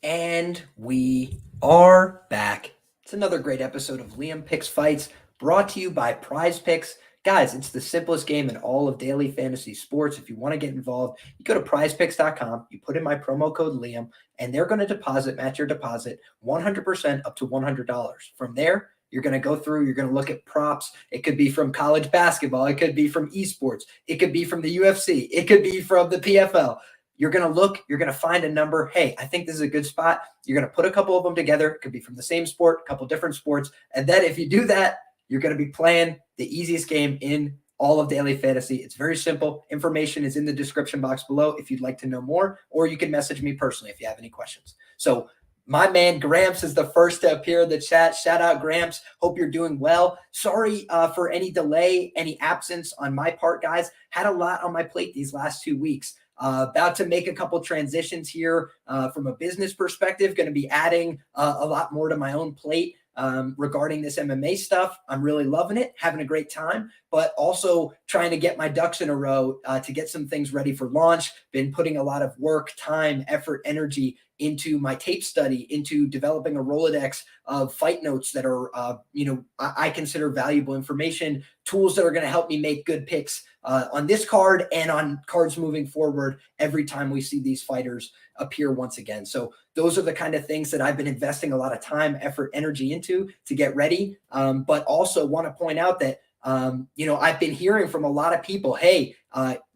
And we are back. It's another great episode of Liam Picks Fights, brought to you by Prize Picks. Guys, it's the simplest game in all of daily fantasy sports. If you want to get involved, you go to prizepicks.com, you put in my promo code Liam, and they're going to match your deposit 100% up to $100. From there, you're going to go through, you're going to look at props. It could be from college basketball, it could be from esports, it could be from the UFC, it could be from the PFL. You're going to look, you're going to find a number. Hey, I think this is a good spot. You're going to put a couple of them together. It could be from the same sport, a couple different sports. And then if you do that, you're going to be playing the easiest game in all of daily fantasy. It's very simple. Information is in the description box below if you'd like to know more, or you can message me personally if you have any questions. So my man Gramps is the first to appear in the chat. Shout out, Gramps. Hope you're doing well. Sorry for any delay, any absence on my part, guys. Had a lot on my plate these last 2 weeks. About to make a couple transitions here from a business perspective. Going to be adding a lot more to my own plate regarding this MMA stuff. I'm really loving it, having a great time, but also trying to get my ducks in a row to get some things ready for launch. Been putting a lot of work, time, effort, energy into my tape study, into developing a Rolodex of fight notes that are, I consider valuable information, tools that are going to help me make good picks on this card and on cards moving forward every time we see these fighters appear once again. So those are the kind of things that I've been investing a lot of time, effort, energy into to get ready. But also want to point out that, I've been hearing from a lot of people, hey,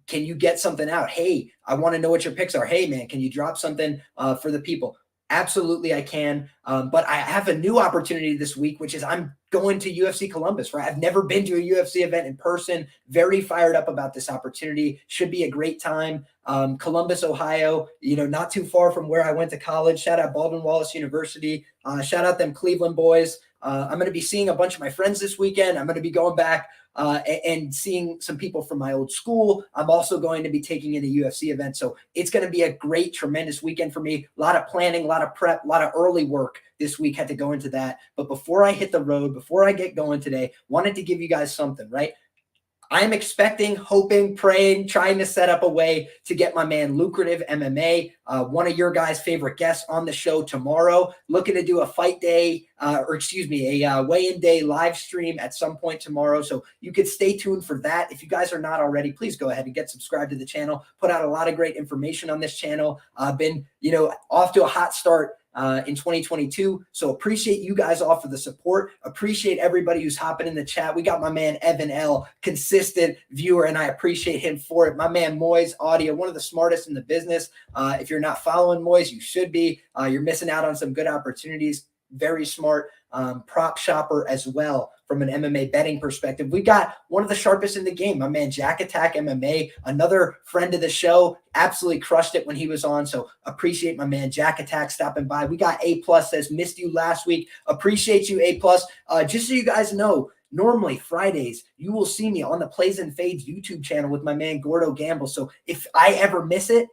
can you get something out? Hey, I want to know what your picks are. Hey, man, can you drop something for the people? Absolutely, I can. But I have a new opportunity this week, which is I'm going to UFC Columbus, right? I've never been to a UFC event in person. Very fired up about this opportunity. Should be a great time. Columbus, Ohio, not too far from where I went to college. Shout out Baldwin Wallace University. Shout out them Cleveland boys. I'm going to be seeing a bunch of my friends this weekend. I'm going to be going back and seeing some people from my old school. I'm also going to be taking in a UFC event. So it's going to be a great, tremendous weekend for me. A lot of planning, a lot of prep, a lot of early work this week had to go into that. But before I hit the road, before I get going today, wanted to give you guys something, right? I'm expecting, hoping, praying, trying to set up a way to get my man Lucrative MMA, one of your guys' favorite guests on the show tomorrow, looking to do a fight day, a weigh-in day live stream at some point tomorrow. So you could stay tuned for that. If you guys are not already, please go ahead and get subscribed to the channel. Put out a lot of great information on this channel. Been, off to a hot start in 2022. So appreciate you guys all for the support. Appreciate everybody who's hopping in the chat. We got my man Evan L, consistent viewer, and I appreciate him for it. My man Moyes Audio, one of the smartest in the business. If you're not following Moyes, you should be. You're missing out on some good opportunities. Very smart prop shopper as well from an MMA betting perspective. We got one of the sharpest in the game, my man Jack Attack MMA, another friend of the show, absolutely crushed it when he was on. So appreciate my man Jack Attack stopping by. We got A Plus says missed you last week. Appreciate you, A Plus. Just so you guys know, normally Fridays you will see me on the Plays and Fades YouTube channel with my man Gordo Gamble. So if I ever miss it,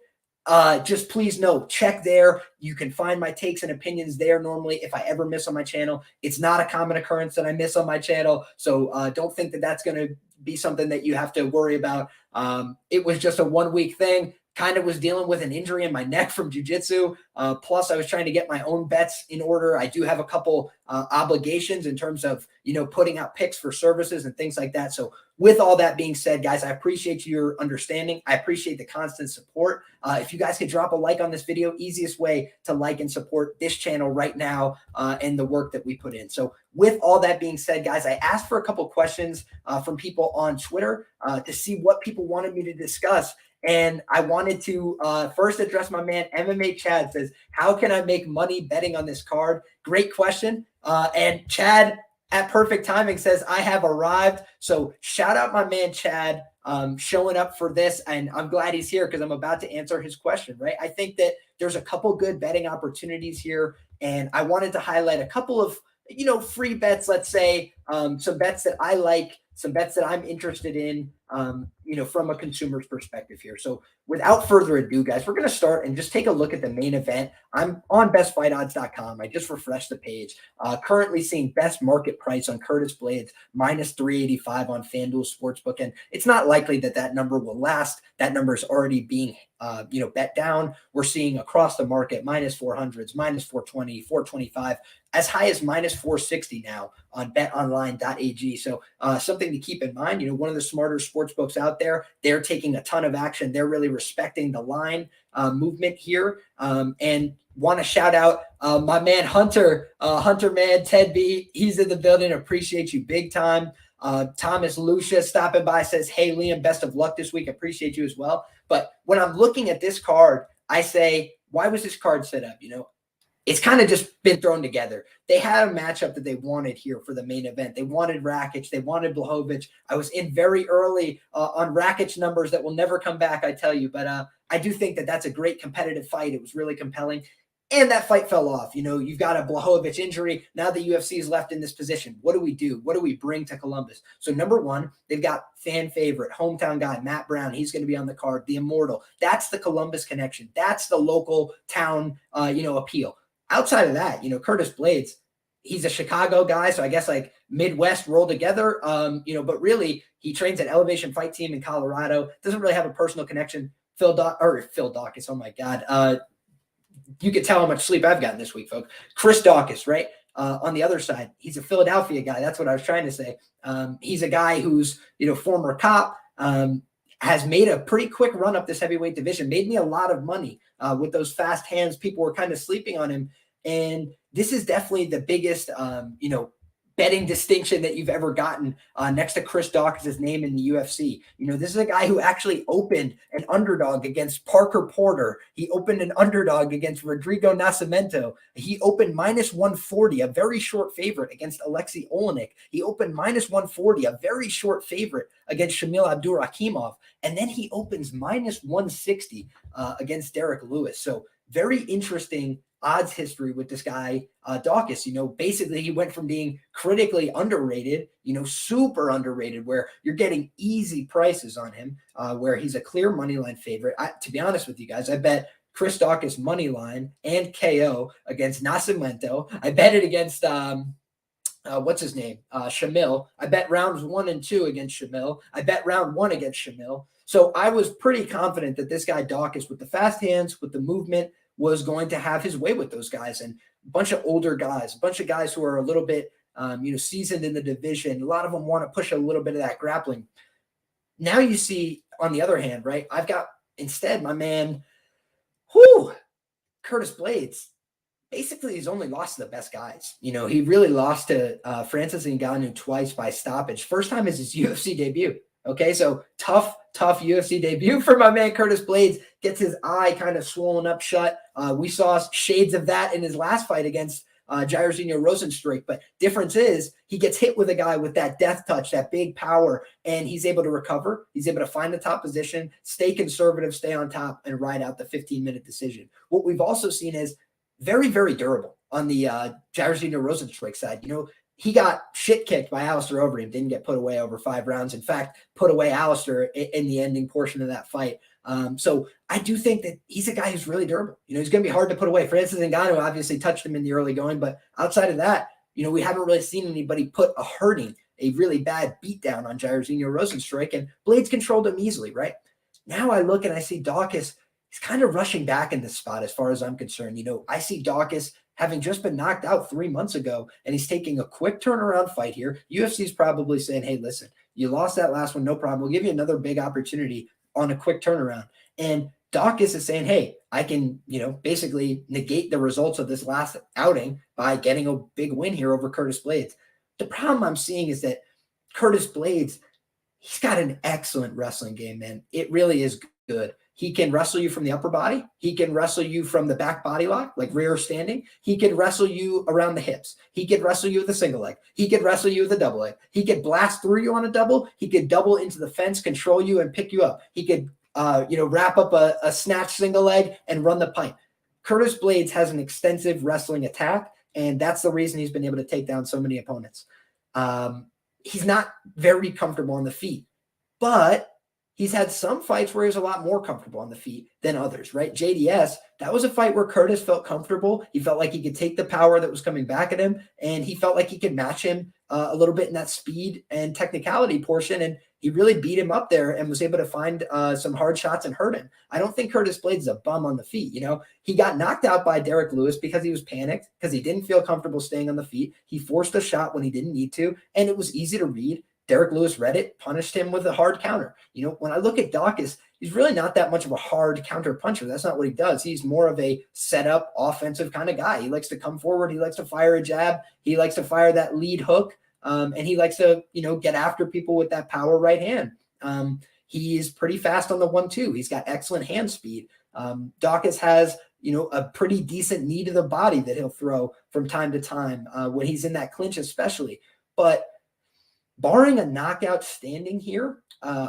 just please know, check there. You can find my takes and opinions there. Normally, if I ever miss on my channel, it's not a common occurrence that I miss on my channel. So don't think that that's going to be something that you have to worry about. It was just a 1 week thing. Kind of was dealing with an injury in my neck from jiu-jitsu. Plus, I was trying to get my own bets in order. I do have a couple obligations in terms of, putting out picks for services and things like that. So with all that being said, guys, I appreciate your understanding. I appreciate the constant support. If you guys could drop a like on this video, easiest way to like and support this channel right now and the work that we put in. So with all that being said, guys, I asked for a couple questions from people on Twitter to see what people wanted me to discuss. And I wanted to first address my man MMA Chad. Says, how can I make money betting on this card? Great question. And Chad at perfect timing says, I have arrived. So shout out my man Chad showing up for this. And I'm glad he's here because I'm about to answer his question, right? I think that there's a couple good betting opportunities here. And I wanted to highlight a couple of, free bets, let's say, some bets that I like, some bets that I'm interested in. from a consumer's perspective here. So without further ado, guys, we're going to start and just take a look at the main event. I'm on bestfightodds.com. I just refreshed the page. Currently seeing best market price on Curtis Blaydes, minus 385 on FanDuel Sportsbook. And it's not likely that number will last. That number is already being bet down. We're seeing across the market minus 400s, minus 420, 425, as high as minus 460 now on betonline.ag. So something to keep in mind, one of the smarter sports books out there, they're taking a ton of action. They're really respecting the line movement here. And want to shout out my man Hunter man, Ted B. He's in the building. Appreciate you big time. Thomas Lucia stopping by, says, hey, Liam, best of luck this week. Appreciate you as well. But when I'm looking at this card, I say, why was this card set up? It's kind of just been thrown together. They had a matchup that they wanted here for the main event. They wanted Rakic. They wanted Blachowicz. I was in very early on Rakic numbers that will never come back, I tell you. But I do think that that's a great competitive fight. It was really compelling. And that fight fell off. You've got a Blachowicz injury. Now the UFC is left in this position. What do we do? What do we bring to Columbus? So number one, they've got fan favorite, hometown guy, Matt Brown. He's going to be on the card. The Immortal. That's the Columbus connection. That's the local town, appeal. Outside of that, Curtis Blaydes, he's a Chicago guy. So I guess like Midwest rolled together, but really he trains at Elevation Fight Team in Colorado. Doesn't really have a personal connection. Phil Daukaus. Oh my God. You could tell how much sleep I've gotten this week, folks. Chris Daukaus, right? On the other side, he's a Philadelphia guy. That's what I was trying to say. He's a guy who's, former cop, has made a pretty quick run up this heavyweight division, made me a lot of money with those fast hands. People were kind of sleeping on him. And this is definitely the biggest, betting distinction that you've ever gotten next to Chris Daukaus' name in the UFC. This is a guy who actually opened an underdog against Parker Porter. He opened an underdog against Rodrigo Nascimento. He opened minus 140, a very short favorite against Alexei Olenek. He opened minus 140, a very short favorite against Shamil Abdurakhimov. And then he opens minus 160 against Derek Lewis. So very interesting odds history with this guy, Daukaus. Basically he went from being critically underrated, super underrated, where you're getting easy prices on him, where he's a clear money line favorite. To be honest with you guys, I bet Chris Daukaus money line and KO against Nascimento. I bet it against what's his name? Shamil. I bet rounds 1 and 2 against Shamil. I bet round 1 against Shamil. So I was pretty confident that this guy Daukaus, with the fast hands, with the movement, was going to have his way with those guys. And a bunch of older guys, a bunch of guys who are a little bit, seasoned in the division. A lot of them want to push a little bit of that grappling. Now you see, on the other hand, right, I've got instead my man, Curtis Blaydes. Basically, he's only lost to the best guys. He really lost to Francis Ngannou twice by stoppage. First time is his UFC debut. Okay, so tough UFC debut for my man Curtis Blaydes. Gets his eye kind of swollen up shut. We saw shades of that in his last fight against Jairzinho Rosenstruik. But difference is he gets hit with a guy with that death touch, that big power, and he's able to recover. He's able to find the top position, stay conservative, stay on top, and ride out the 15-minute decision. What we've also seen is very, very durable on the Jairzinho Rosenstruik side. He got shit kicked by Alistair Overeem, didn't get put away over 5 rounds. In fact, put away Alistair in the ending portion of that fight. So I do think that he's a guy who's really durable. He's going to be hard to put away. Francis Ngannou obviously touched him in the early going, but outside of that, we haven't really seen anybody put a really bad beatdown on Jairzinho Rosenstruik, and Blaydes controlled him easily, right? Now I look and I see Daukaus, he's kind of rushing back in this spot as far as I'm concerned. I see Daukaus having just been knocked out 3 months ago, and he's taking a quick turnaround fight here. UFC's probably saying, hey, listen, you lost that last one, no problem. We'll give you another big opportunity on a quick turnaround. And Daukaus is saying, hey, I can, basically negate the results of this last outing by getting a big win here over Curtis Blaydes. The problem I'm seeing is that Curtis Blaydes, he's got an excellent wrestling game, man. It really is good. He can wrestle you from the upper body. He can wrestle you from the back body lock, like rear standing. He could wrestle you around the hips. He could wrestle you with a single leg. He could wrestle you with a double leg. He could blast through you on a double. He could double into the fence, control you, and pick you up. He could, wrap up a snatch single leg and run the pipe. Curtis Blaydes has an extensive wrestling attack, and that's the reason he's been able to take down so many opponents. He's not very comfortable on the feet, but he's had some fights where he was a lot more comfortable on the feet than others, right? JDS, that was a fight where Curtis felt comfortable. He felt like he could take the power that was coming back at him, and he felt like he could match him a little bit in that speed and technicality portion. And he really beat him up there and was able to find some hard shots and hurt him. I don't think Curtis Blaydes is a bum on the feet. He got knocked out by Derek Lewis because he was panicked, because he didn't feel comfortable staying on the feet. He forced a shot when he didn't need to, and it was easy to read. Derek Lewis read it, punished him with a hard counter. When I look at Daukaus, he's really not that much of a hard counter puncher. That's not what he does. He's more of a setup offensive kind of guy. He likes to come forward. He likes to fire a jab. He likes to fire that lead hook. And he likes to, get after people with that power right hand. He is pretty fast on the 1-2. He's got excellent hand speed. Daukaus has, a pretty decent knee to the body that he'll throw from time to time when he's in that clinch especially. But barring a knockout standing here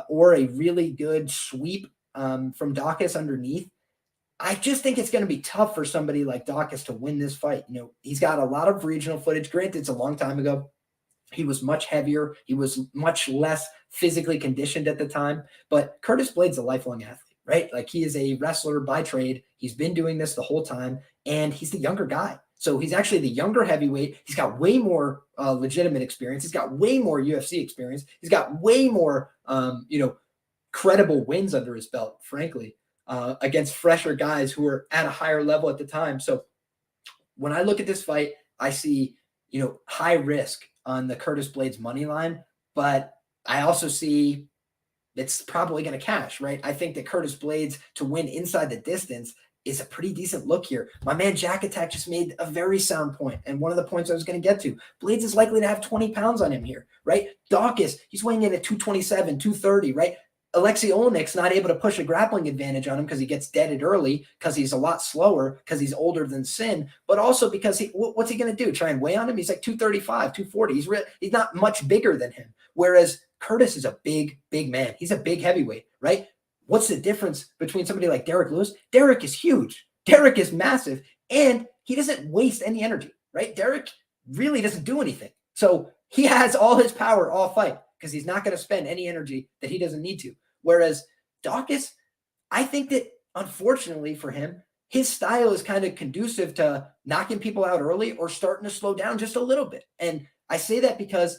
or a really good sweep from Daukaus underneath, I just think it's going to be tough for somebody like Daukaus to win this fight. He's got a lot of regional footage. Granted, it's a long time ago. He was much heavier. He was much less physically conditioned at the time. But Curtis Blaydes is a lifelong athlete, right? Like, he is a wrestler by trade. He's been doing this the whole time, and he's the younger guy. So he's actually the younger heavyweight. He's got way more legitimate experience. He's got way more UFC experience. He's got way more, credible wins under his belt, frankly, against fresher guys who are at a higher level at the time. So when I look at this fight, I see, high risk on the Curtis Blaydes money line, but I also see it's probably going to cash, right? I think that Curtis Blaydes to win inside the distance is a pretty decent look here. My man Jack Attack just made a very sound point, and one of the points I was going to get to. Blaydes is likely to have 20 pounds on him here, right? Daukaus, he's weighing in at 227, 230, right? Alexei Oleinik's not able to push a grappling advantage on him because he gets deaded early, because he's a lot slower, because he's older than Sin, but also because what's he going to do? Try and weigh on him? He's like 235, 240. He's not much bigger than him. Whereas Curtis is a big man. He's a big heavyweight, right? What's the difference between somebody like Derek Lewis? Derek is huge. Derek is massive, and he doesn't waste any energy, right? Derek really doesn't do anything. So he has all his power all fight because he's not going to spend any energy that he doesn't need to. Whereas Daukaus, I think that unfortunately for him, his style is kind of conducive to knocking people out early or starting to slow down just a little bit. And I say that because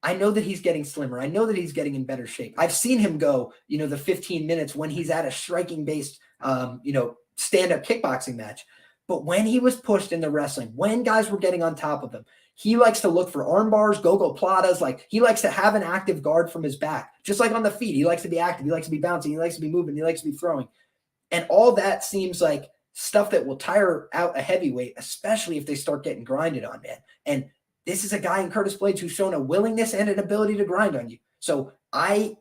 I know that he's getting slimmer. I know that he's getting in better shape. I've seen him go, the 15 minutes when he's at a striking-based, stand-up kickboxing match. But when he was pushed in the wrestling, when guys were getting on top of him, he likes to look for arm bars, go-go platas. Like, he likes to have an active guard from his back. Just like on the feet, he likes to be active. He likes to be bouncing. He likes to be moving. He likes to be throwing. And all that seems like stuff that will tire out a heavyweight, especially if they start getting grinded on, man. And this is a guy in Curtis Blaydes who's shown a willingness and an ability to grind on you. So I,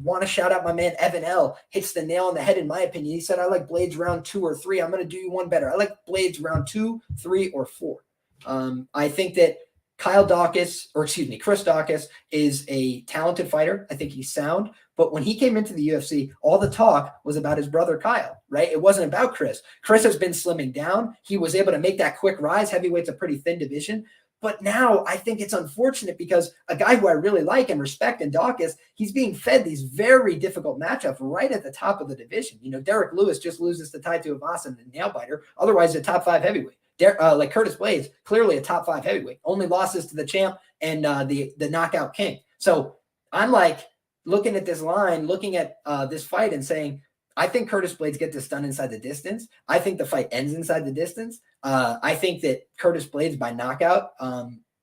want to shout out my man Evan L. Hits the nail on the head, in my opinion. He said, I like Blaydes round 2 or 3. I'm going to do you one better. I like Blaydes round 2, 3, or 4. I think that Chris Daukaus is a talented fighter. I think he's sound. But when he came into the UFC, all the talk was about his brother Kyle, right? It wasn't about Chris. Chris has been slimming down. He was able to make that quick rise. Heavyweight's a pretty thin division. But now I think it's unfortunate because a guy who I really like and respect in Daukaus, he's being fed these very difficult matchups right at the top of the division. Derek Lewis just loses to Tai Tuivasa and the nail biter. Otherwise, a top 5 heavyweight. Like Curtis Blaydes, clearly a top 5 heavyweight. Only losses to the champ and the knockout king. So I'm like looking at this line, looking at this fight and saying, I think Curtis Blaydes get this done inside the distance. I think the fight ends inside the distance. I think that Curtis Blaydes by knockout,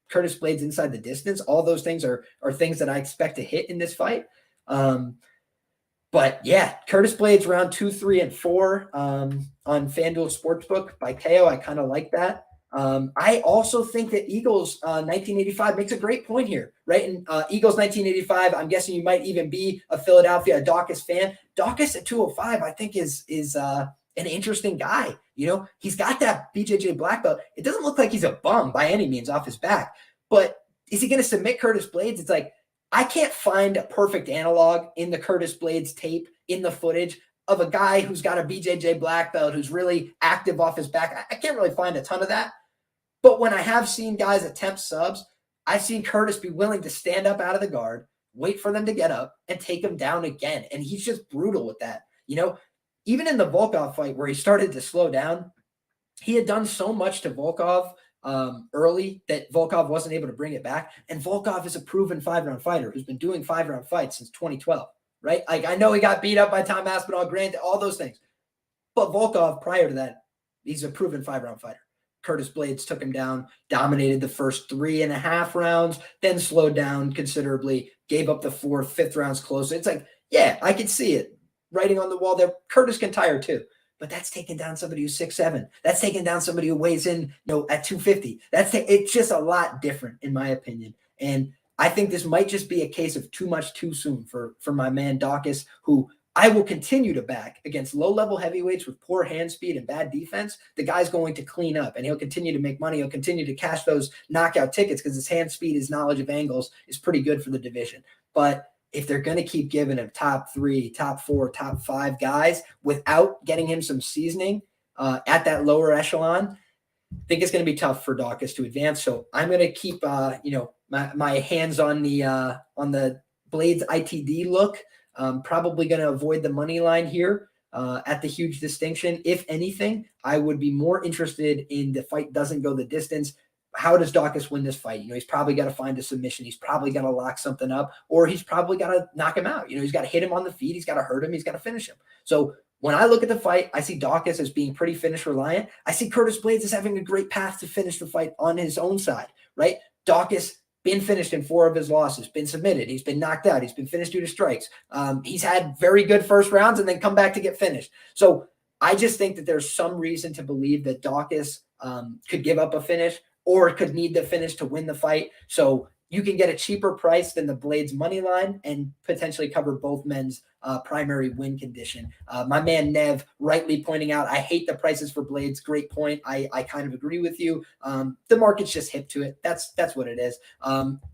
Curtis Blaydes inside the distance, all those things are things that I expect to hit in this fight. But yeah, Curtis Blaydes round 2, 3, and 4 on FanDuel Sportsbook by KO. I kind of like that. I also think that Eagles 1985 makes a great point here, right? And Eagles 1985, I'm guessing you might even be a Philadelphia Daukaus fan. Daukaus at 205, I think is an interesting guy. He's got that BJJ black belt. It doesn't look like he's a bum by any means off his back, but is he going to submit Curtis Blaydes? It's like, I can't find a perfect analog in the Curtis Blaydes tape, in the footage of a guy who's got a BJJ black belt, who's really active off his back. I can't really find a ton of that. But when I have seen guys attempt subs, I've seen Curtis be willing to stand up out of the guard, wait for them to get up and take him down again. And he's just brutal with that. Even in the Volkov fight where he started to slow down, he had done so much to Volkov early that Volkov wasn't able to bring it back. And Volkov is a proven 5-round fighter who's been doing 5-round fights since 2012, right? Like, I know he got beat up by Tom Aspinall, granted, all those things. But Volkov, prior to that, he's a proven 5-round fighter. Curtis Blaydes took him down, dominated the first 3.5 rounds, then slowed down considerably, gave up the 4th, 5th rounds close. It's like, yeah, I can see it. Writing on the wall there. Curtis can tire too. But that's taking down somebody who's 6'7". That's taking down somebody who weighs in, at 250. It's just a lot different, in my opinion. And I think this might just be a case of too much too soon for my man Daukaus, who I will continue to back against low-level heavyweights with poor hand speed and bad defense. The guy's going to clean up, and he'll continue to make money. He'll continue to cash those knockout tickets because his hand speed, his knowledge of angles is pretty good for the division. But if they're going to keep giving him top 3, top 4, top 5 guys without getting him some seasoning at that lower echelon, I think it's going to be tough for Daukaus to advance. So I'm going to keep, my hands on the Blaydes ITD look. Probably going to avoid the money line here at the huge distinction. If anything, I would be more interested in the fight doesn't go the distance. How does Daukaus win this fight? He's probably got to find a submission. He's probably got to lock something up, or he's probably got to knock him out. He's got to hit him on the feet. He's got to hurt him. He's got to finish him. So when I look at the fight, I see Daukaus as being pretty finish reliant. I see Curtis Blaydes as having a great path to finish the fight on his own side, right? Daukaus been finished in 4 of his losses, been submitted. He's been knocked out. He's been finished due to strikes. He's had very good first rounds and then come back to get finished. So I just think that there's some reason to believe that Daukaus could give up a finish or could need the finish to win the fight. So you can get a cheaper price than the Blaydes money line and potentially cover both men's primary win condition. My man Nev rightly pointing out, I hate the prices for Blaydes. Great point. I kind of agree with you. The market's just hip to it. That's what it is.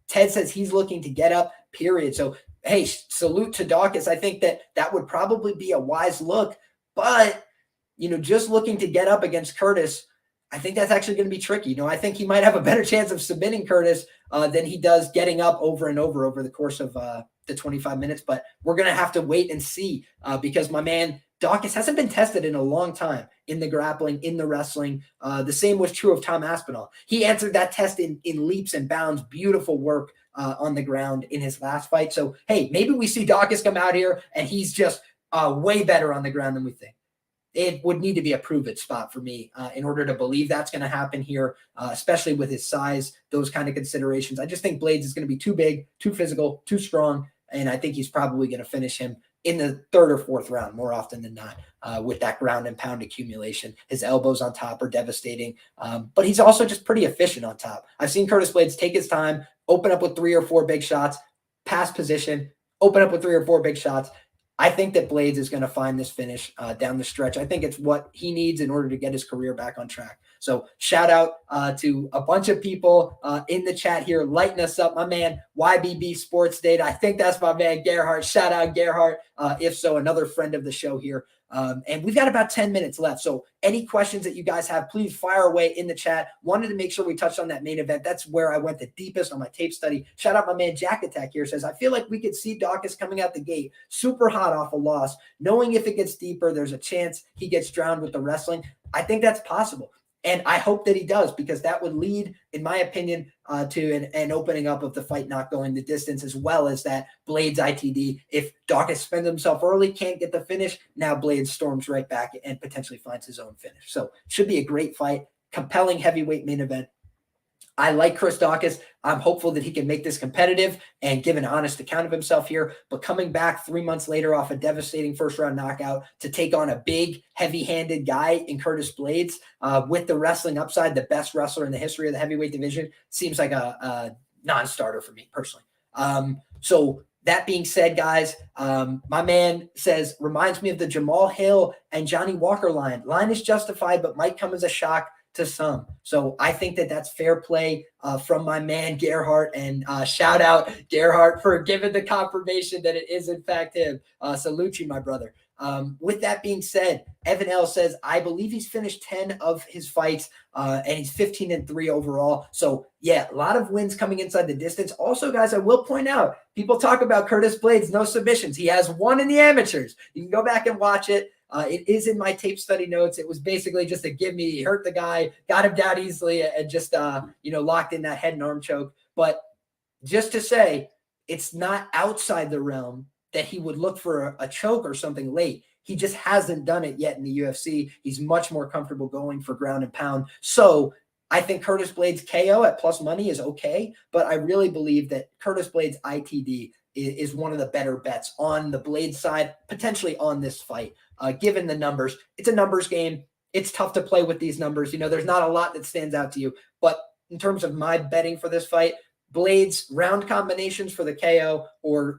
Ted says he's looking to get up, period. So, hey, salute to Daukaus. I think that would probably be a wise look. But, just looking to get up against Curtis, I think that's actually going to be tricky. I think he might have a better chance of submitting Curtis than he does getting up over and over the course of the 25 minutes. But we're going to have to wait and see because my man Daukaus hasn't been tested in a long time in the grappling, in the wrestling. The same was true of Tom Aspinall. He answered that test in leaps and bounds. Beautiful work on the ground in his last fight. So, hey, maybe we see Daukaus come out here and he's just way better on the ground than we think. It would need to be a prove-it spot for me in order to believe that's going to happen here, especially with his size, those kind of considerations. I just think Blaydes is going to be too big, too physical, too strong, and I think he's probably going to finish him in the 3rd or 4th round more often than not with that ground and pound accumulation. His elbows on top are devastating, but he's also just pretty efficient on top. I've seen Curtis Blaydes take his time, open up with 3 or 4 big shots, pass position, open up with 3 or 4 big shots. I think that Blaydes is going to find this finish down the stretch. I think it's what he needs in order to get his career back on track. So shout out to a bunch of people in the chat here, lighting us up. My man, YBB Sports Data. I think that's my man, Gerhardt. Shout out, Gerhardt. If so, another friend of the show here. And we've got about 10 minutes left. So any questions that you guys have, please fire away in the chat. Wanted to make sure we touched on that main event. That's where I went the deepest on my tape study. Shout out my man Jack Attack here. Says, I feel like we could see Daukaus coming out the gate super hot off a loss, knowing if it gets deeper, there's a chance he gets drowned with the wrestling. I think that's possible. And I hope that he does, because that would lead, in my opinion, to an opening up of the fight not going the distance, as well as that Blaydes ITD. If Daukaus spends himself early, can't get the finish, now Blaydes storms right back and potentially finds his own finish. So should be a great fight, compelling heavyweight main event. I like Chris Daukaus. I'm hopeful that he can make this competitive and give an honest account of himself here. But coming back 3 months later off a devastating first-round knockout to take on a big, heavy-handed guy in Curtis Blaydes with the wrestling upside, the best wrestler in the history of the heavyweight division, seems like a non-starter for me personally. So that being said, guys, my man says, reminds me of the Jamal Hill and Johnny Walker line. Line is justified, but might come as a shock to some. So I think that that's fair play from my man Gerhardt, and shout out Gerhardt for giving the confirmation that it is in fact him. Salute you, my brother. With that being said, Evan L says, I believe he's finished 10 of his fights, and he's 15-3 overall. So yeah, a lot of wins coming inside the distance. Also, guys, I will point out, people talk about Curtis Blaydes, no submissions. He has one in the amateurs. You can go back and watch it. It is in my tape study notes. It was basically just a give me. He hurt the guy, got him down easily, and just locked in that head and arm choke. But just to say, it's not outside the realm that he would look for a choke or something late. He just hasn't done it yet in the UFC. He's much more comfortable going for ground and pound. So I think Curtis Blaydes KO at plus money is okay, but I really believe that Curtis Blaydes ITD is one of the better bets on the Blaydes side, potentially on this fight. Given the numbers, it's a numbers game. It's tough to play with these numbers. There's not a lot that stands out to you. But in terms of my betting for this fight, Blaydes round combinations for the KO or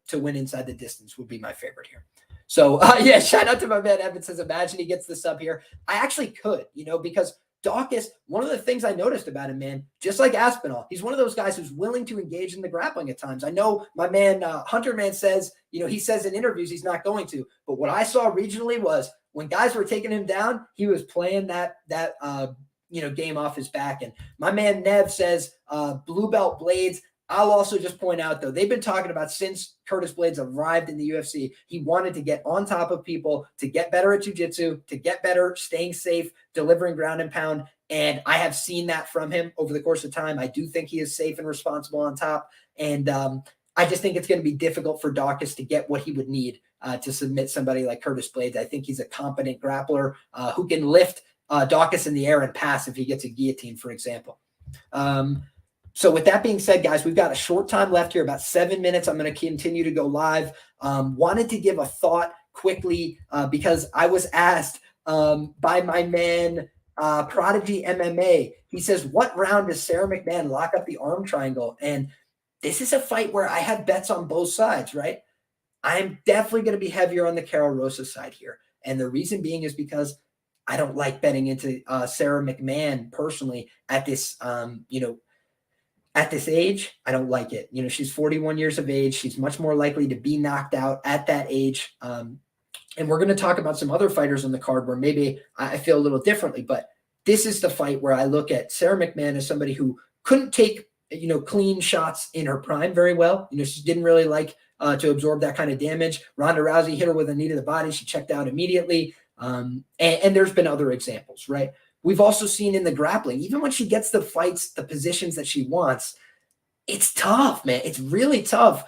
to win inside the distance would be my favorite here. So yeah, shout out to my man Evan says, imagine he gets the sub here. I actually could, because Daukaus, one of the things I noticed about him, man, just like Aspinall, he's one of those guys who's willing to engage in the grappling at times. I know my man Hunter Man says, he says in interviews he's not going to, but what I saw regionally was when guys were taking him down, he was playing that game off his back. And my man Nev says blue belt Blaydes. I'll also just point out, though, they've been talking about since Curtis Blaydes arrived in the UFC, he wanted to get on top of people, to get better at jiu-jitsu, to get better, staying safe, delivering ground and pound. And I have seen that from him over the course of time. I do think he is safe and responsible on top. And I just think it's going to be difficult for Daukaus to get what he would need to submit somebody like Curtis Blaydes. I think he's a competent grappler who can lift Daukaus in the air and pass if he gets a guillotine, for example. So with that being said, guys, we've got a short time left here, about 7 minutes. I'm going to continue to go live. Wanted to give a thought quickly because I was asked by my man Prodigy MMA. He says, what round does Sarah McMahon lock up the arm triangle? And this is a fight where I have bets on both sides, right? I'm definitely going to be heavier on the Karol Rosa side here. And the reason being is because I don't like betting into Sarah McMahon personally at this, at this age. I don't like it. She's 41 years of age. She's much more likely to be knocked out at that age. And we're going to talk about some other fighters on the card where maybe I feel a little differently, but this is the fight where I look at Sarah McMahon as somebody who couldn't take, clean shots in her prime very well. She didn't really like to absorb that kind of damage. Ronda Rousey hit her with a knee to the body. She checked out immediately. And there's been other examples, right? We've also seen in the grappling, even when she gets the fights, the positions that she wants, it's tough, man. It's really tough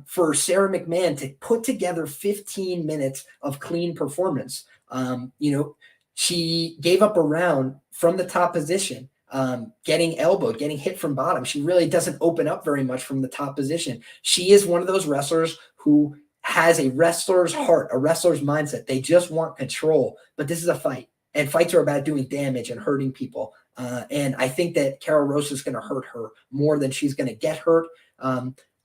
for Sarah McMahon to put together 15 minutes of clean performance. She gave up a round from the top position, getting elbowed, getting hit from bottom. She really doesn't open up very much from the top position. She is one of those wrestlers who has a wrestler's heart, a wrestler's mindset. They just want control, but this is a fight. And fights are about doing damage and hurting people. And I think that Karol Rosa is going to hurt her more than she's going to get hurt.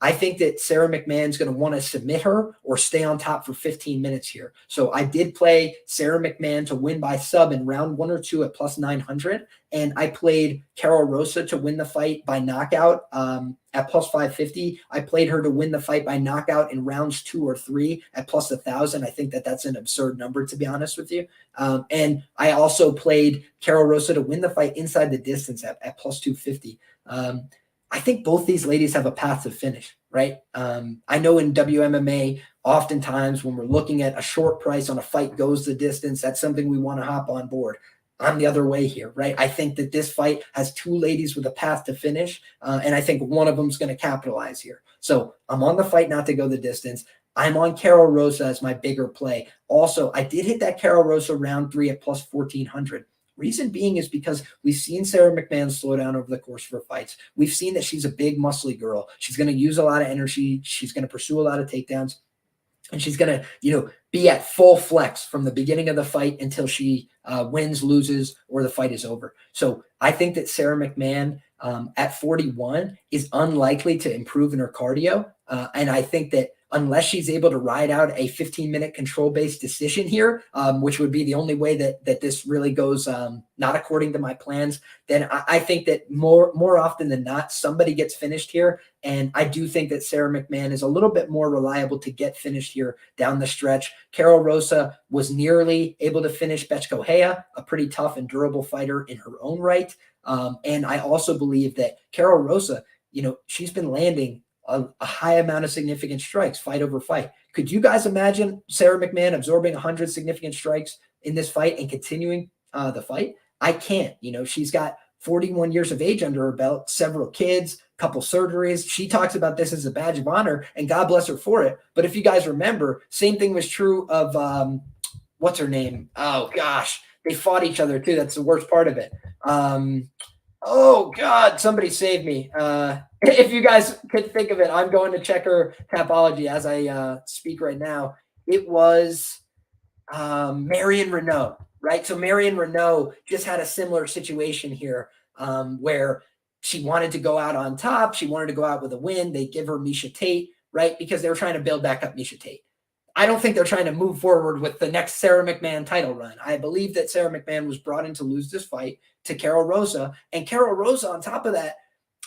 I think that Sarah McMahon's going to want to submit her or stay on top for 15 minutes here. So I did play Sarah McMahon to win by sub in round 1 or 2 at plus 900. And I played Karol Rosa to win the fight by knockout at plus 550. I played her to win the fight by knockout in rounds 2 or 3 at plus 1,000. I think that that's an absurd number, to be honest with you. And I also played Karol Rosa to win the fight inside the distance at plus 250. I think both these ladies have a path to finish, right? I know in WMMA, oftentimes when we're looking at a short price on a fight goes the distance, that's something we want to hop on board. I'm the other way here, right? I think that this fight has two ladies with a path to finish, and I think one of them is going to capitalize here. So I'm on the fight not to go the distance. I'm on Karol Rosa as my bigger play. Also, I did hit that Karol Rosa round 3 at plus 1,400. Reason being is because we've seen Sarah McMahon slow down over the course of her fights. We've seen that she's a big, muscly girl. She's going to use a lot of energy. She's going to pursue a lot of takedowns. And she's going to, be at full flex from the beginning of the fight until she wins, loses, or the fight is over. So I think that Sarah McMahon at 41 is unlikely to improve in her cardio. And I think that unless she's able to ride out a 15-minute control-based decision here, which would be the only way that this really goes not according to my plans, then I think that more often than not, somebody gets finished here. And I do think that Sarah McMahon is a little bit more reliable to get finished here down the stretch. Karol Rosa was nearly able to finish Betchko Hea, a pretty tough and durable fighter in her own right. And I also believe that Karol Rosa, she's been landing a high amount of significant strikes fight over fight. Could you guys imagine Sarah McMahon absorbing 100 significant strikes in this fight and continuing the fight? I can't. She's got 41 years of age under her belt, several kids, couple surgeries. She talks about this as a badge of honor, and God bless her for it. But if you guys remember, same thing was true of what's her name? Oh gosh, they fought each other too. That's the worst part of it. Oh God, somebody save me. If you guys could think of it, I'm going to check her Tapology as I speak right now. It was Marion Renault, right? So Marion Renault just had a similar situation here where she wanted to go out on top. She wanted to go out with a win. They give her Miesha Tate, right? Because they were trying to build back up Miesha Tate. I don't think they're trying to move forward with the next Sarah McMahon title run. I believe that Sarah McMahon was brought in to lose this fight to Karol Rosa. And Karol Rosa, on top of that,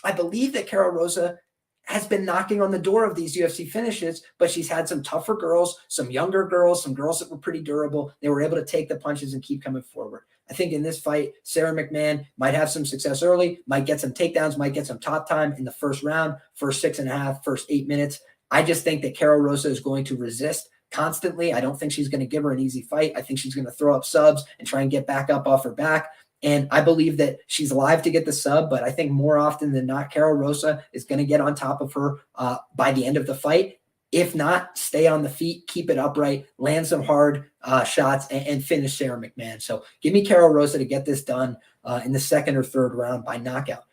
I believe that Karol Rosa has been knocking on the door of these UFC finishes, but she's had some tougher girls, some younger girls, some girls that were pretty durable. They were able to take the punches and keep coming forward. I think in this fight, Sarah McMahon might have some success early, might get some takedowns, might get some top time in the first round, first 6.5, first 8 minutes. I just think that Karol Rosa is going to resist constantly. I don't think she's going to give her an easy fight. I think she's going to throw up subs and try and get back up off her back. And I believe that she's live to get the sub, but I think more often than not, Karol Rosa is going to get on top of her by the end of the fight. If not, stay on the feet, keep it upright, land some hard shots, and finish Sarah McMahon. So give me Karol Rosa to get this done in the second or third round by knockout.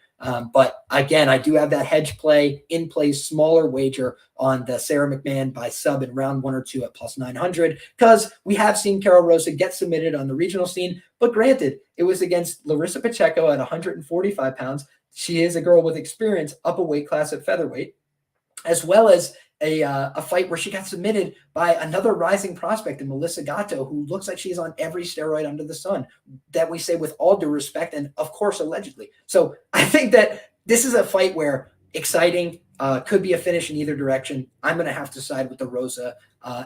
But again, I do have that hedge play in place, smaller wager on the Sarah McMahon by sub in round 1 or 2 at plus 900, because we have seen Karol Rosa get submitted on the regional scene. But granted, it was against Larissa Pacheco at 145 pounds. She is a girl with experience up a weight class at featherweight, as well as a fight where she got submitted by another rising prospect in Melissa Gatto, who looks like she's on every steroid under the sun, that we say with all due respect and, of course, allegedly. So I think that this is a fight where exciting, could be a finish in either direction. I'm going to have to side with the Rosa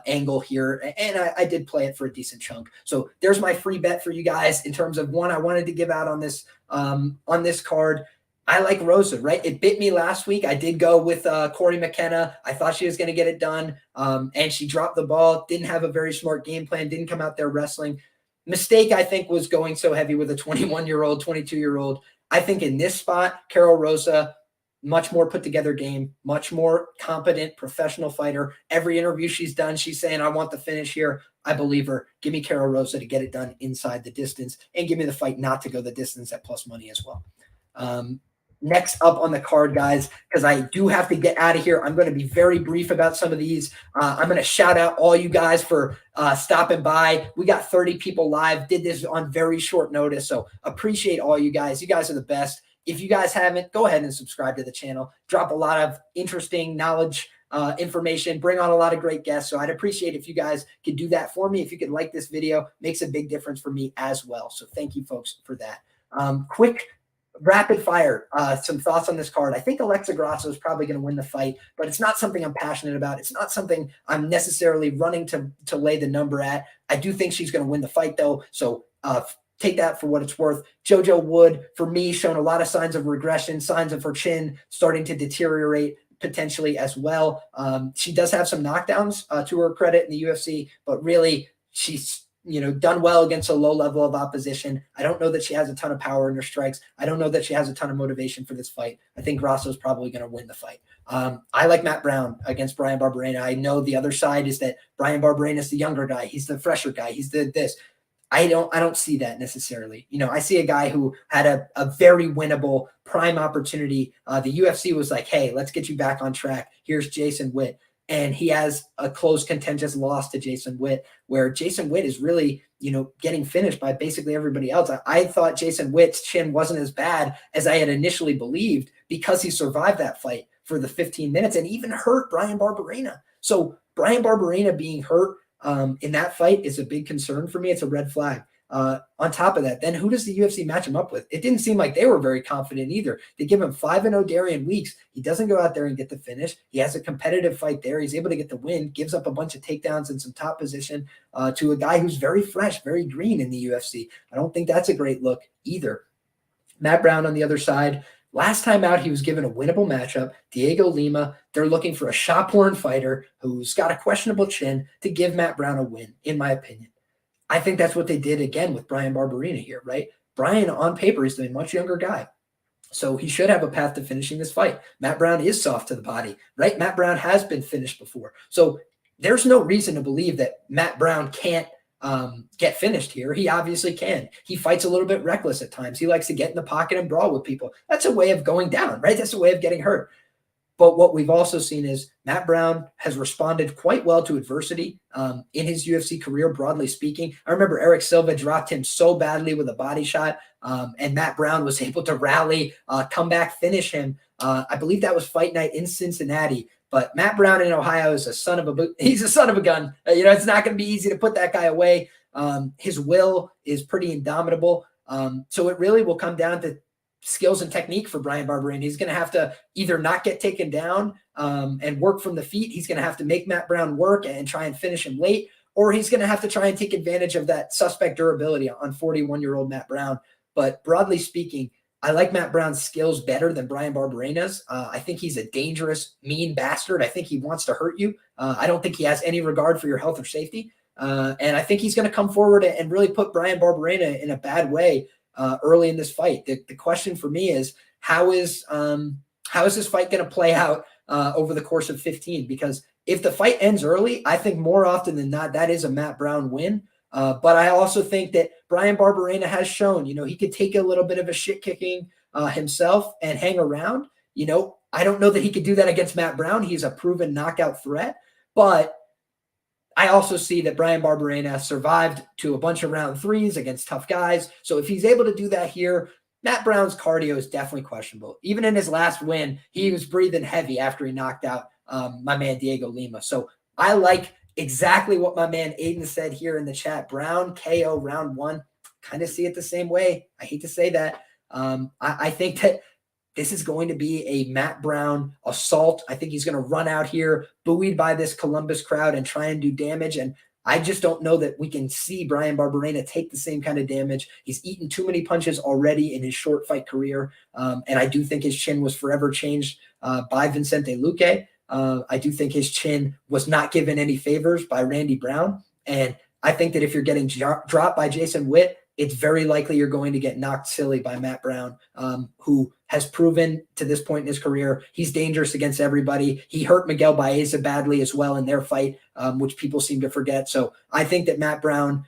angle here, and I did play it for a decent chunk. So there's my free bet for you guys in terms of one I wanted to give out on this card. I like Rosa, right? It bit me last week. I did go with Corey McKenna. I thought she was going to get it done, and she dropped the ball, didn't have a very smart game plan, didn't come out there wrestling. Mistake, I think, was going so heavy with a 21-year-old, 22-year-old. I think in this spot, Karol Rosa, much more put together game, much more competent professional fighter. Every interview she's done, she's saying, I want the finish here. I believe her. Give me Karol Rosa to get it done inside the distance, and give me the fight not to go the distance at plus money as well. Next up on the card, guys, because I do have to get out of here. I'm going to be very brief about some of these. I'm going to shout out all you guys for stopping by. We got 30 people live, did this on very short notice, so appreciate all you guys. You guys are the best. If you guys haven't, go ahead and subscribe to the channel. Drop a lot of interesting knowledge, information, bring on a lot of great guests. So I'd appreciate if you guys could do that for me. If you could like this video, makes a big difference for me as well. So thank you folks for that. Quick rapid fire, some thoughts on this card. I think Alexa Grasso is probably going to win the fight, but it's not something I'm passionate about. It's not something I'm necessarily running to lay the number at. I do think she's going to win the fight though. So take that for what it's worth. JoJo Wood, for me, shown a lot of signs of regression, signs of her chin starting to deteriorate potentially as well. She does have some knockdowns to her credit in the UFC, but really she's done well against a low level of opposition. I don't know that she has a ton of power in her strikes. I don't know that she has a ton of motivation for this fight. I think Grasso is probably going to win the fight. I like Matt Brown against Bryan Barberena. I know the other side is that Bryan Barberena is the younger guy. He's the fresher guy. He's this. I don't see that necessarily. I see a guy who had a very winnable prime opportunity. The UFC was like, hey, let's get you back on track. Here's Jason Witt. And he has a close contentious loss to Jason Witt, where Jason Witt is really, getting finished by basically everybody else. I thought Jason Witt's chin wasn't as bad as I had initially believed because he survived that fight for the 15 minutes and even hurt Bryan Barberena. So Bryan Barberena being hurt in that fight is a big concern for me. It's a red flag. On top of that, then who does the UFC match him up with? It didn't seem like they were very confident either. They give him 5-0 Darian Weeks. He doesn't go out there and get the finish. He has a competitive fight there. He's able to get the win, gives up a bunch of takedowns and some top position to a guy who's very fresh, very green in the UFC. I don't think that's a great look either. Matt Brown on the other side. Last time out, he was given a winnable matchup. Diego Lima, they're looking for a shot-porn fighter who's got a questionable chin to give Matt Brown a win, in my opinion. I think that's what they did again with Bryan Barberena here, right? Bryan, on paper, is the much younger guy. So he should have a path to finishing this fight. Matt Brown is soft to the body, right? Matt Brown has been finished before. So there's no reason to believe that Matt Brown can't get finished here. He obviously can. He fights a little bit reckless at times. He likes to get in the pocket and brawl with people. That's a way of going down, right? That's a way of getting hurt. But what we've also seen is Matt Brown has responded quite well to adversity in his UFC career, broadly speaking. I remember Eric Silva dropped him so badly with a body shot, and Matt Brown was able to rally, come back, finish him. I believe that was fight night in Cincinnati. But Matt Brown in Ohio is he's a son of a gun. It's not going to be easy to put that guy away. His will is pretty indomitable. So it really will come down to skills and technique for Bryan Barberena. He's going to have to either not get taken down and work from the feet. He's going to have to make Matt Brown work and try and finish him late, or he's going to have to try and take advantage of that suspect durability on 41-year-old Matt Brown. But broadly speaking, I like Matt Brown's skills better than Bryan Barberena's. I think he's a dangerous, mean bastard. I think he wants to hurt you. I don't think he has any regard for your health or safety. And I think he's going to come forward and really put Bryan Barberena in a bad way early in this fight. The question for me is, how is this fight going to play out over the course of 15? Because if the fight ends early, I think more often than not, that is a Matt Brown win. But I also think that Bryan Barberena has shown, he could take a little bit of a shit kicking himself and hang around. I don't know that he could do that against Matt Brown. He's a proven knockout threat, but I also see that Bryan Barberena survived to a bunch of round threes against tough guys. So if he's able to do that here, Matt Brown's cardio is definitely questionable. Even in his last win, he was breathing heavy after he knocked out my man Diego Lima. So I like exactly what my man Aiden said here in the chat. Brown KO round one. Kind of see it the same way. I hate to say that. I think that this is going to be a Matt Brown assault. I think he's going to run out here, buoyed by this Columbus crowd and try and do damage. And I just don't know that we can see Bryan Barberena take the same kind of damage. He's eaten too many punches already in his short fight career. And I do think his chin was forever changed by Vicente Luque. I do think his chin was not given any favors by Randy Brown. And I think that if you're getting dropped by Jason Witt, it's very likely you're going to get knocked silly by Matt Brown, who has proven to this point in his career he's dangerous against everybody. He hurt Miguel Baeza badly as well in their fight, which people seem to forget. So I think that Matt Brown,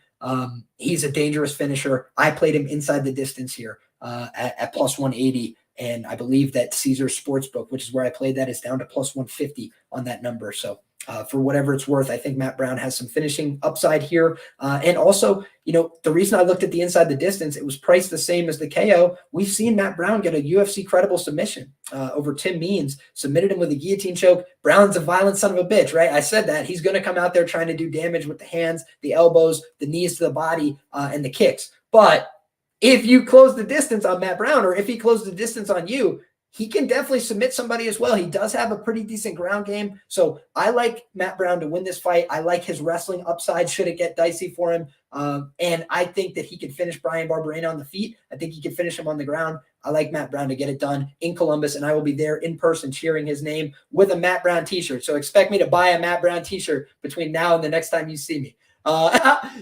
he's a dangerous finisher. I played him inside the distance here at plus 180. And I believe that Caesars Sportsbook, which is where I played that, is down to plus 150 on that number. So for whatever it's worth, I think Matt Brown has some finishing upside here. And also, the reason I looked at the inside the distance, it was priced the same as the KO. We've seen Matt Brown get a UFC credible submission over Tim Means, submitted him with a guillotine choke. Brown's a violent son of a bitch, right? I said that. He's going to come out there trying to do damage with the hands, the elbows, the knees to the body, and the kicks. But if you close the distance on Matt Brown, or if he closed the distance on you, he can definitely submit somebody as well. He does have a pretty decent ground game. So I like Matt Brown to win this fight. I like his wrestling upside should it get dicey for him. And I think that he could finish Bryan Barberena on the feet. I think he could finish him on the ground. I like Matt Brown to get it done in Columbus, and I will be there in person cheering his name with a Matt Brown t-shirt. So expect me to buy a Matt Brown t-shirt between now and the next time you see me.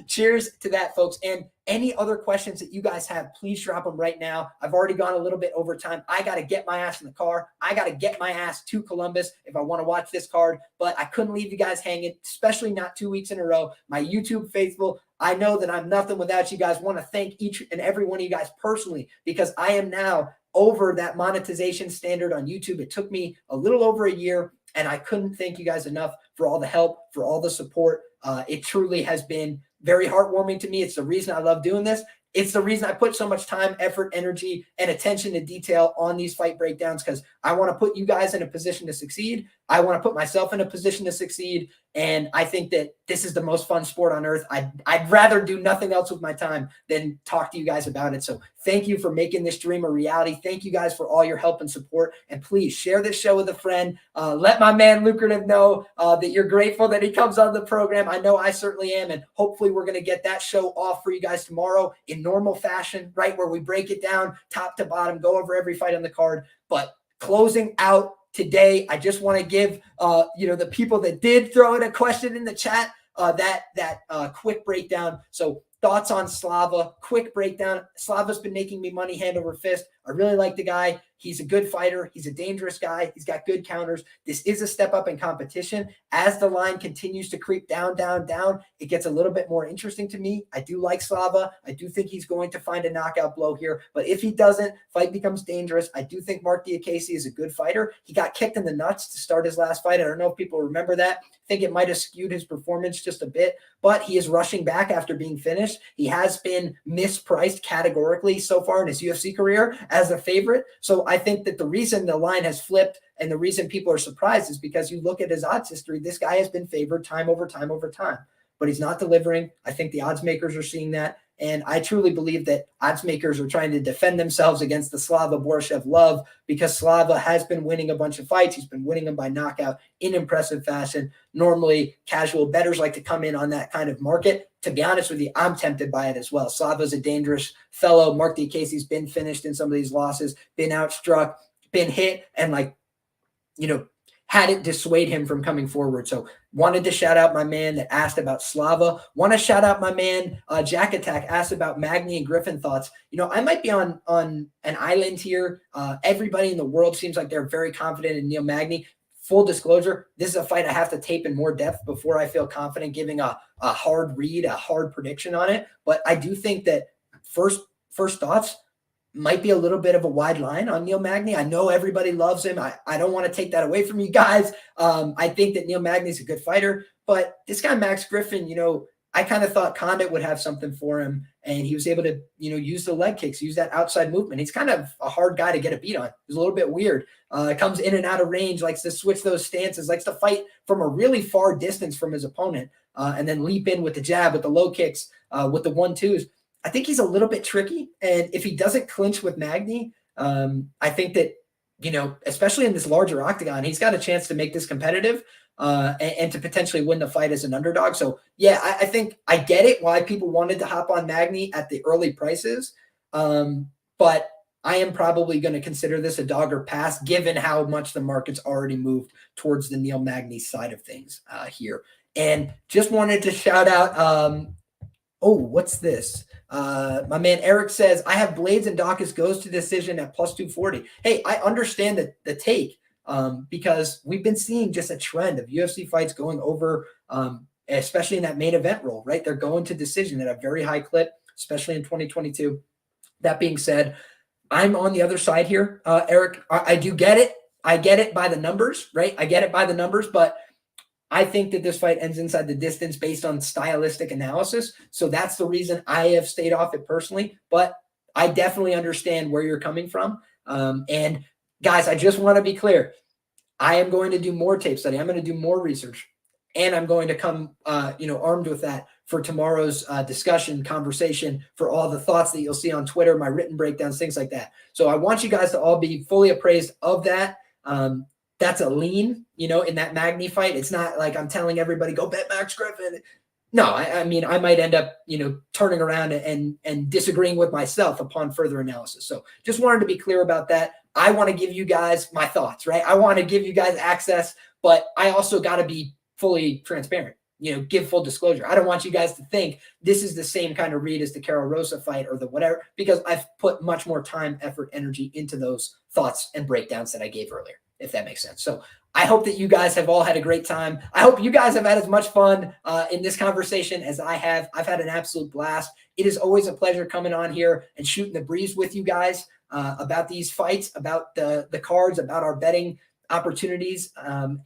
Cheers to that, folks. And any other questions that you guys have, please drop them right now. I've already gone a little bit over time. I got to get my ass in the car. I got to get my ass to Columbus if I want to watch this card, but I couldn't leave you guys hanging, especially not 2 weeks in a row. My YouTube faithful, I know that I'm nothing without you guys. Want to thank each and every one of you guys personally, because I am now over that monetization standard on YouTube. It took me a little over a year, and I couldn't thank you guys enough for all the help, for all the support. It truly has been very heartwarming to me. It's the reason I love doing this. it's the reason I put so much time, effort, energy, and attention to detail on these fight breakdowns, because I want to put you guys in a position to succeed. I want to put myself in a position to succeed. And I think that this is the most fun sport on earth. I'd rather do nothing else with my time than talk to you guys about it. So thank you for making this dream a reality. Thank you guys for all your help and support. And please share this show with a friend. Let my man Lucrative know that you're grateful that he comes on the program. I know I certainly am. And hopefully we're going to get that show off for you guys tomorrow in normal fashion, right, where we break it down top to bottom, go over every fight on the card. But closing out today, I just want to give the people that did throw in a question in the chat that quick breakdown. So thoughts on Slava, quick breakdown. Slava's been making me money hand over fist. I really like the guy. He's a good fighter. He's a dangerous guy. He's got good counters. This is a step up in competition. As the line continues to creep down, it gets a little bit more interesting to me. I do like Slava. I do think he's going to find a knockout blow here. But if he doesn't, fight becomes dangerous. I do think Mark Diakiese is a good fighter. He got kicked in the nuts to start his last fight. I don't know if people remember that. I think it might have skewed his performance just a bit, but he is rushing back after being finished. He has been mispriced categorically so far in his UFC career as a favorite. So I think that the reason the line has flipped and the reason people are surprised is because you look at his odds history. This guy has been favored time over time over time, but he's not delivering. I think the odds makers are seeing that. And I truly believe that odds makers are trying to defend themselves against the Slava Borschev love, because Slava has been winning a bunch of fights. He's been winning them by knockout in impressive fashion. Normally, casual bettors like to come in on that kind of market. To be honest with you, I'm tempted by it as well. Slava's a dangerous fellow. Mark Diakiese's been finished in some of these losses, been outstruck, been hit, and had it dissuade him from coming forward. So wanted to shout out my man that asked about Slava. Want to shout out my man, Jack Attack, asked about Magny and Griffin thoughts. I might be on an island here. Everybody in the world seems like they're very confident in Neil Magny. Full disclosure, this is a fight I have to tape in more depth before I feel confident giving a hard read, a hard prediction on it. But I do think that first thoughts might be a little bit of a wide line on Neil Magny. I know everybody loves him. I don't want to take that away from you guys. I think that Neil Magny is a good fighter, but this guy, Max Griffin, I kind of thought Condit would have something for him, and he was able to, use the leg kicks, use that outside movement. He's kind of a hard guy to get a beat on. He's a little bit weird. Comes in and out of range, likes to switch those stances, likes to fight from a really far distance from his opponent, and then leap in with the jab, with the low kicks, with the 1-2s. I think he's a little bit tricky. And if he doesn't clinch with Magny, I think that, especially in this larger octagon, he's got a chance to make this competitive and to potentially win the fight as an underdog. So, yeah, I think I get it why people wanted to hop on Magny at the early prices. But I am probably going to consider this a dog or pass, given how much the market's already moved towards the Neil Magny side of things here. And just wanted to shout out, what's this? My man Eric says, I have Blaydes and Daukaus goes to decision at plus 240. Hey, I understand the take because we've been seeing just a trend of UFC fights going over, especially in that main event role, right? They're going to decision at a very high clip, especially in 2022. That being said, I'm on the other side here, Eric. I do get it. I get it by the numbers, right? I get it by the numbers, but I think that this fight ends inside the distance based on stylistic analysis. So that's the reason I have stayed off it personally. But I definitely understand where you're coming from. And guys, I just want to be clear. I am going to do more tape study. I'm going to do more research. And I'm going to come, armed with that for tomorrow's discussion, conversation, for all the thoughts that you'll see on Twitter, my written breakdowns, things like that. So I want you guys to all be fully appraised of that. That's a lean, in that Magny fight. It's not like I'm telling everybody, go bet Max Griffin. No, I mean, I might end up, turning around and disagreeing with myself upon further analysis. So just wanted to be clear about that. I want to give you guys my thoughts, right? I want to give you guys access, but I also got to be fully transparent, give full disclosure. I don't want you guys to think this is the same kind of read as the Karol Rosa fight or the whatever, because I've put much more time, effort, energy into those thoughts and breakdowns that I gave earlier, if that makes sense. So I hope that you guys have all had a great time. I hope you guys have had as much fun in this conversation as I have. I've had an absolute blast. It is always a pleasure coming on here and shooting the breeze with you guys about these fights, about the cards, about our betting opportunities.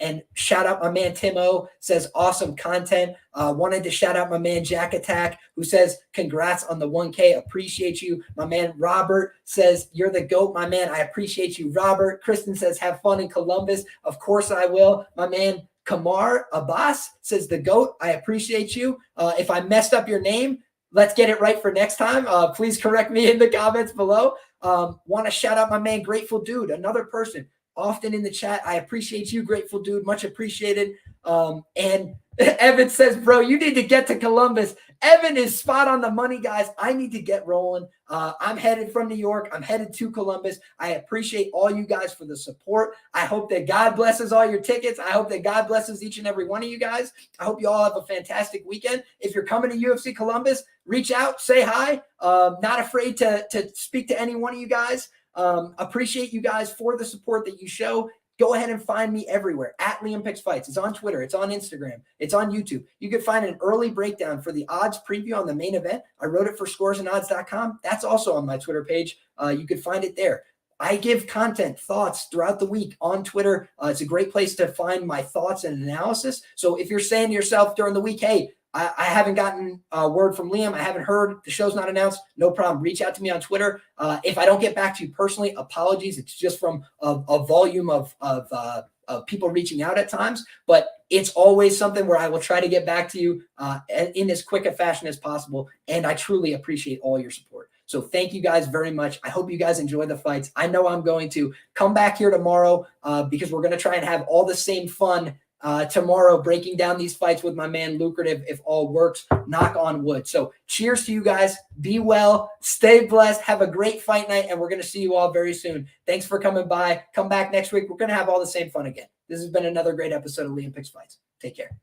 And shout out my man Timo, says awesome content. Wanted to shout out my man Jack Attack, who says congrats on the 1K. Appreciate you. My man Robert says you're the GOAT, my man. I appreciate you, Robert. Kristen says have fun in Columbus. Of course I will. My man Kamar Abbas says the GOAT. I appreciate you. If I messed up your name, let's get it right for next time. Please correct me in the comments below. Want to shout out my man Grateful Dude, another person often in the chat. I appreciate you, Grateful Dude. Much appreciated. And Evan says, bro, you need to get to Columbus. Evan is spot on the money, guys. I need to get rolling. I'm headed from New York. I'm headed to Columbus. I appreciate all you guys for the support. I hope that God blesses all your tickets. I hope that God blesses each and every one of you guys. I hope you all have a fantastic weekend. If you're coming to UFC Columbus, reach out, say hi. Not afraid to speak to any one of you guys. Appreciate you guys for the support that you show. Go ahead and find me everywhere at LiamPicksFights. It's on Twitter. It's on Instagram. It's on YouTube. You can find an early breakdown for the odds preview on the main event. I wrote it for scoresandodds.com. That's also on my Twitter page. You can find it there. I give content, thoughts throughout the week on Twitter. It's a great place to find my thoughts and analysis. So if you're saying to yourself during the week, hey, I haven't gotten a word from Liam, I haven't heard, the show's not announced, no problem. Reach out to me on Twitter. If I don't get back to you personally, apologies. It's just from a volume of people reaching out at times. But it's always something where I will try to get back to you in as quick a fashion as possible. And I truly appreciate all your support. So thank you guys very much. I hope you guys enjoy the fights. I know I'm going to come back here tomorrow because we're going to try and have all the same fun tomorrow, breaking down these fights with my man Lucrative, if all works, knock on wood. So cheers to you guys. Be well, stay blessed, have a great fight night, and we're going to see you all very soon. Thanks for coming by. Come back next week. We're going to have all the same fun again. This has been another great episode of Liam Picks Fights. Take care.